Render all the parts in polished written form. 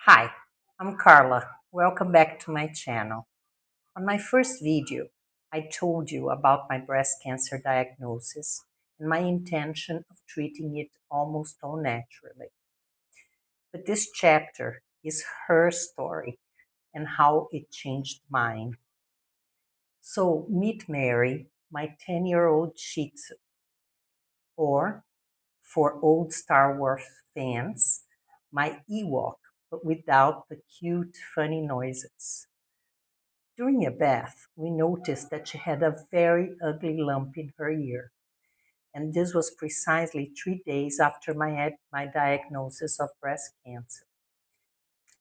Hi, I'm Carla. Welcome back to my channel. On my first video, I told you about my breast cancer diagnosis and my intention of treating it almost all naturally. But this chapter is her story and how it changed mine. So meet Mary, my 10-year-old Shih Tzu, or for old Star Wars fans, my Ewok, but without the cute, funny noises. During a bath, we noticed that she had a very ugly lump in her ear, and this was precisely 3 days after my diagnosis of breast cancer.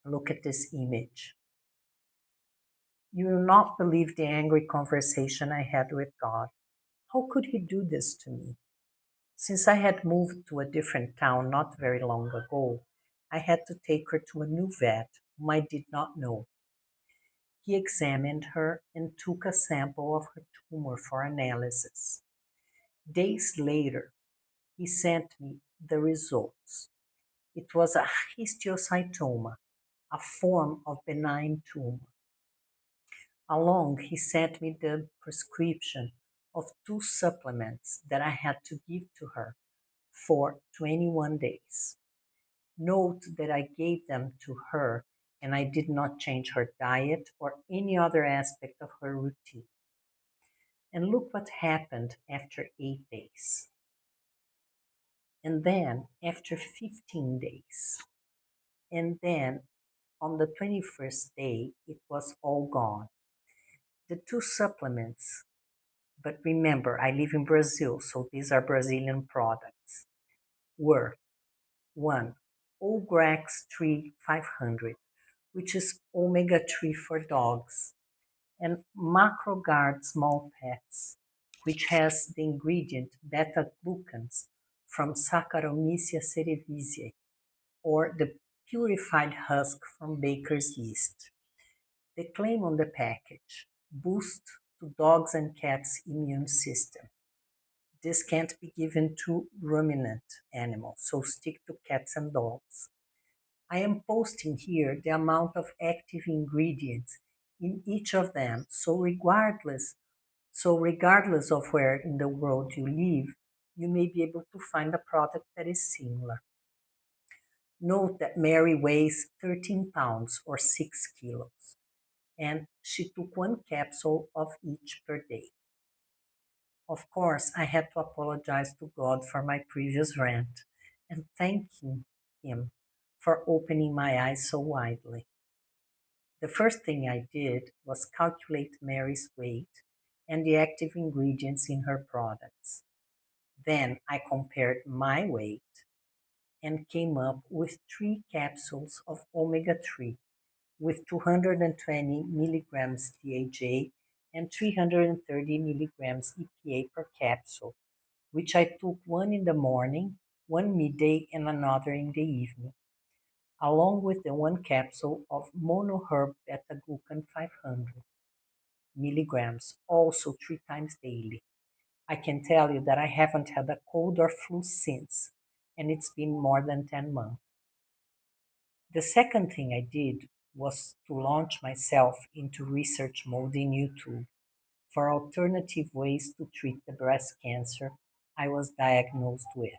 Look at this image. You will not believe the angry conversation I had with God. How could He do this to me? Since I had moved to a different town not very long ago, I had to take her to a new vet whom I did not know. He examined her and took a sample of her tumor for analysis. Days later, he sent me the results. It was a histiocytoma, a form of benign tumor. Along, he sent me the prescription of 2 supplements that I had to give to her for 21 days. Note that I gave them to her and I did not change her diet or any other aspect of her routine. And look what happened after 8 days. And then after 15 days. And then on the 21st day, it was all gone. The 2 supplements, but remember, I live in Brazil, so these are Brazilian products, were one, Ograx 3 500, which is omega 3 for dogs, and MacroGuard Small Pets, which has the ingredient Beta-Glucans from Saccharomyces cerevisiae, or the purified husk from baker's yeast. The claim on the package: boost to dogs and cats' immune system. This can't be given to ruminant animals, so stick to cats and dogs. I am posting here the amount of active ingredients in each of them, so regardless of where in the world you live, you may be able to find a product that is similar. Note that Mary weighs 13 pounds or 6 kilos, and she took 1 capsule of each per day. Of course, I had to apologize to God for my previous rant and thanking Him for opening my eyes so widely. The first thing I did was calculate Mary's weight and the active ingredients in her products. Then I compared my weight and came up with 3 capsules of omega 3 with 220 milligrams DHA and 330 milligrams EPA per capsule, which I took one in the morning, one midday, and another in the evening, along with the 1 capsule of monoherb beta-glucan 500 milligrams, also 3 times daily. I can tell you that I haven't had a cold or flu since, and it's been more than 10 months. The second thing I did was to launch myself into research mode in YouTube for alternative ways to treat the breast cancer I was diagnosed with.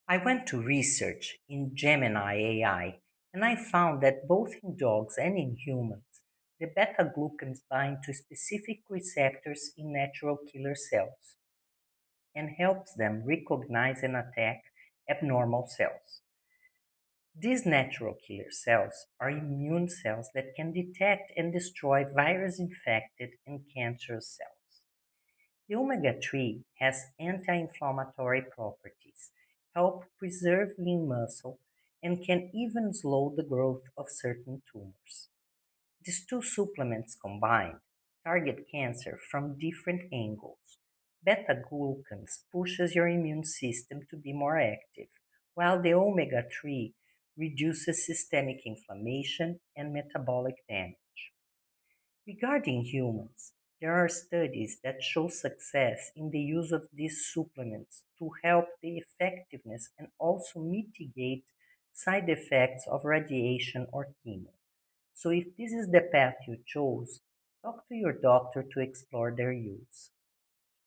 I went to research in Gemini AI, and I found that both in dogs and in humans, the beta glucans bind to specific receptors in natural killer cells and helps them recognize and attack abnormal cells. These natural killer cells are immune cells that can detect and destroy virus infected and cancerous cells. The omega 3 has anti inflammatory properties, help preserve lean muscle, and can even slow the growth of certain tumors. These 2 supplements combined target cancer from different angles. Beta-glucans pushes your immune system to be more active, while the omega-3 reduces systemic inflammation and metabolic damage. Regarding humans, there are studies that show success in the use of these supplements to help the effectiveness and also mitigate side effects of radiation or chemo. So if this is the path you chose, talk to your doctor to explore their use.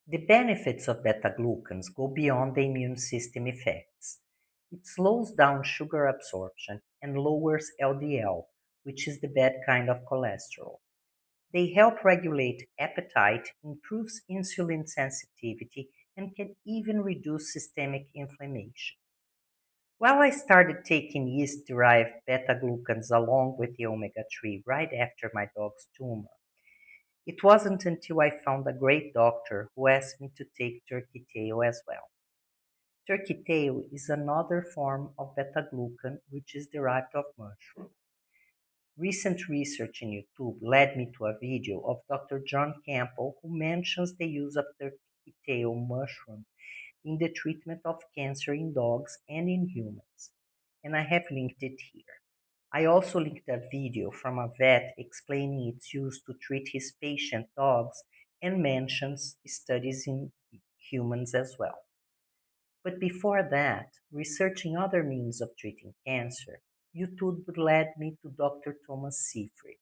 The benefits of beta-glucans go beyond the immune system effects. It slows down sugar absorption and lowers LDL, which is the bad kind of cholesterol. They help regulate appetite, improves insulin sensitivity, and can even reduce systemic inflammation. Well, I started taking yeast derived beta glucans along with the omega 3 right after my dog's tumor. It wasn't until I found a great doctor who asked me to take turkey tail as well. Turkey tail is another form of beta glucan which is derived of mushroom. Recent research in YouTube led me to a video of Dr. John Campbell who mentions the use of turkey tail mushroom in the treatment of cancer in dogs and in humans, and I have linked it here. I also linked a video from a vet explaining its use to treat his patient dogs and mentions studies in humans as well. But before that, researching other means of treating cancer, YouTube led me to Dr. Thomas Seyfried.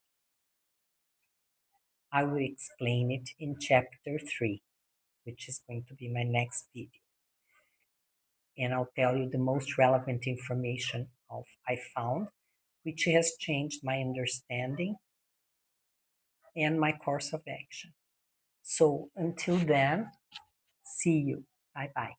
I will explain it in chapter 3, which is going to be my next video. And I'll tell you the most relevant information I found, which has changed my understanding and my course of action. So until then, see you. Bye bye.